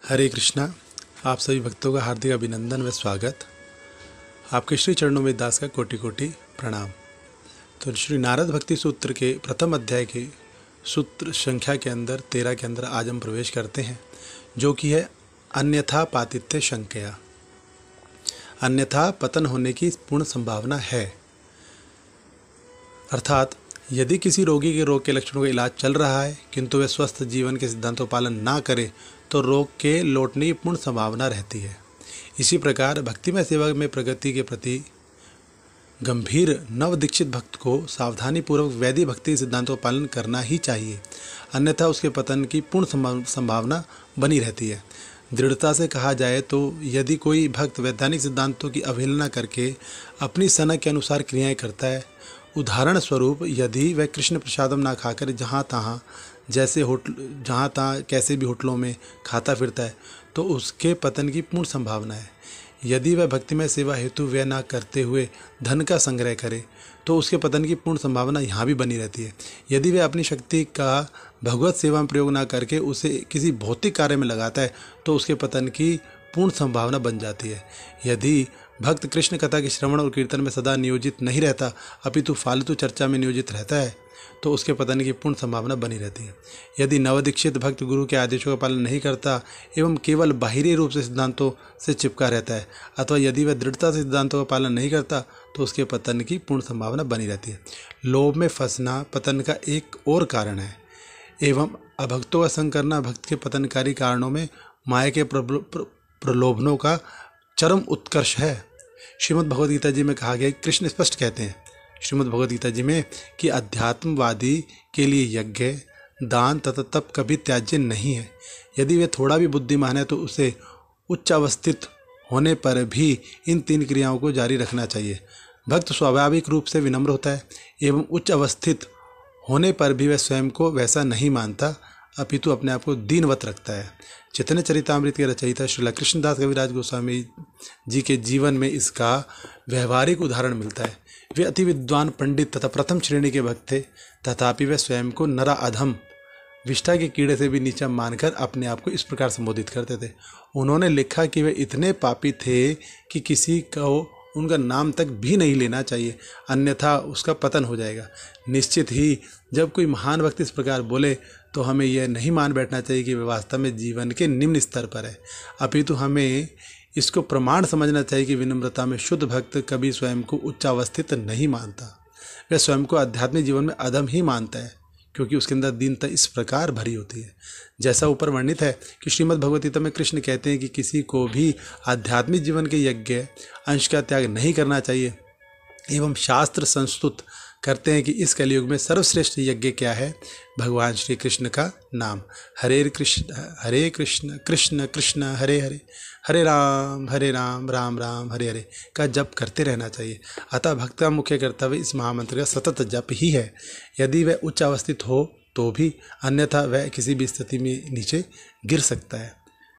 हरे कृष्णा। आप सभी भक्तों का हार्दिक अभिनंदन व स्वागत। आपके श्री चरणों में दास का कोटि कोटि प्रणाम। तो श्री नारद भक्ति सूत्र के प्रथम अध्याय के सूत्र संख्या के अंदर 13 के अंदर आज हम प्रवेश करते हैं, जो कि है अन्यथा पातित्य शंकया। अन्यथा पतन होने की पूर्ण संभावना है। अर्थात यदि किसी रोगी के रोग के लक्षणों का इलाज चल रहा है किंतु वह स्वस्थ जीवन के सिद्धांतों का पालन ना करे तो रोग के लौटने की पूर्ण संभावना रहती है। इसी प्रकार भक्तिमय सेवा में प्रगति के प्रति गंभीर नवदीक्षित भक्त को सावधानीपूर्वक वैदिक भक्ति सिद्धांतों का पालन करना ही चाहिए, अन्यथा उसके पतन की पूर्ण संभावना बनी रहती है। दृढ़ता से कहा जाए तो यदि कोई भक्त वैधानिक सिद्धांतों की अवहेलना करके अपनी सनक के अनुसार क्रियाएं करता है, उदाहरण स्वरूप यदि वह कृष्ण प्रसादम ना खाकर जहाँ तहाँ कैसे भी होटलों में खाता फिरता है तो उसके पतन की पूर्ण संभावना है। यदि वह भक्तिमय सेवा हेतु व्यय ना करते हुए धन का संग्रह करे तो उसके पतन की पूर्ण संभावना यहाँ भी बनी रहती है। यदि वह अपनी शक्ति का भगवत सेवा में प्रयोग ना करके उसे किसी भौतिक कार्य में लगाता है तो उसके पतन की पूर्ण संभावना बन जाती है। यदि भक्त कृष्ण कथा के श्रवण और कीर्तन में सदा नियोजित नहीं रहता अपितु फालतू चर्चा में नियोजित रहता है तो उसके पतन की पूर्ण संभावना बनी रहती है। यदि नवदीक्षित भक्त गुरु के आदेशों का पालन नहीं करता एवं केवल बाहरी रूप से सिद्धांतों से चिपका रहता है अथवा यदि वह दृढ़ता से सिद्धांतों का पालन नहीं करता तो उसके पतन की पूर्ण संभावना बनी रहती है। लोभ में फंसना पतन का एक और कारण है एवं अभक्तों का संग करना भक्त के पतनकारी कारणों में माया के प्रलोभनों का चरम उत्कर्ष है। श्रीमद् भगवद गीता जी में कहा गया, कृष्ण स्पष्ट कहते हैं श्रीमद् भगवद गीता जी में कि अध्यात्मवादी के लिए यज्ञ दान तथा तप कभी त्याज्य नहीं है। यदि वे थोड़ा भी बुद्धिमान है तो उसे उच्च अवस्थित होने पर भी इन 3 क्रियाओं को जारी रखना चाहिए। भक्त स्वाभाविक रूप से विनम्र होता है एवं उच्च अवस्थित होने पर भी वह स्वयं को वैसा नहीं मानता अपितु अपने आप को दीनवत रखता है। चैतन्य चरितामृत के रचयिता श्रील कृष्णदास कविराज गोस्वामी जी के जीवन में इसका व्यवहारिक उदाहरण मिलता है। वे अति विद्वान पंडित तथा प्रथम श्रेणी के भक्त थे, तथापि वे स्वयं को नरा अधम विष्ठा के कीड़े से भी नीचा मानकर अपने आप को इस प्रकार संबोधित करते थे। उन्होंने लिखा कि वे इतने पापी थे कि किसी को उनका नाम तक भी नहीं लेना चाहिए, अन्यथा उसका पतन हो जाएगा। निश्चित ही जब कोई महान व्यक्ति इस प्रकार बोले तो हमें यह नहीं मान बैठना चाहिए कि वे वास्तव में जीवन के निम्न स्तर पर है, अपितु हमें इसको प्रमाण समझना चाहिए कि विनम्रता में शुद्ध भक्त कभी स्वयं को उच्चावस्थित नहीं मानता। वह स्वयं को आध्यात्मिक जीवन में अधम ही मानता है क्योंकि उसके अंदर दीनता इस प्रकार भरी होती है। जैसा ऊपर वर्णित है कि श्रीमद् भगवद गीता में कृष्ण कहते हैं कि किसी को भी आध्यात्मिक जीवन के यज्ञ अंश का त्याग नहीं करना चाहिए एवं शास्त्र संस्तुत करते हैं कि इस कलयुग में सर्वश्रेष्ठ यज्ञ क्या है, भगवान श्री कृष्ण का नाम। हरे कृष्ण कृष्ण कृष्ण हरे हरे, हरे राम राम राम हरे हरे का जप करते रहना चाहिए। अतः भक्त का मुख्य कर्तव्य इस महामंत्र का सतत जप ही है। यदि वह उच्च अवस्थित हो तो भी, अन्यथा वह किसी भी स्थिति में नीचे गिर सकता है।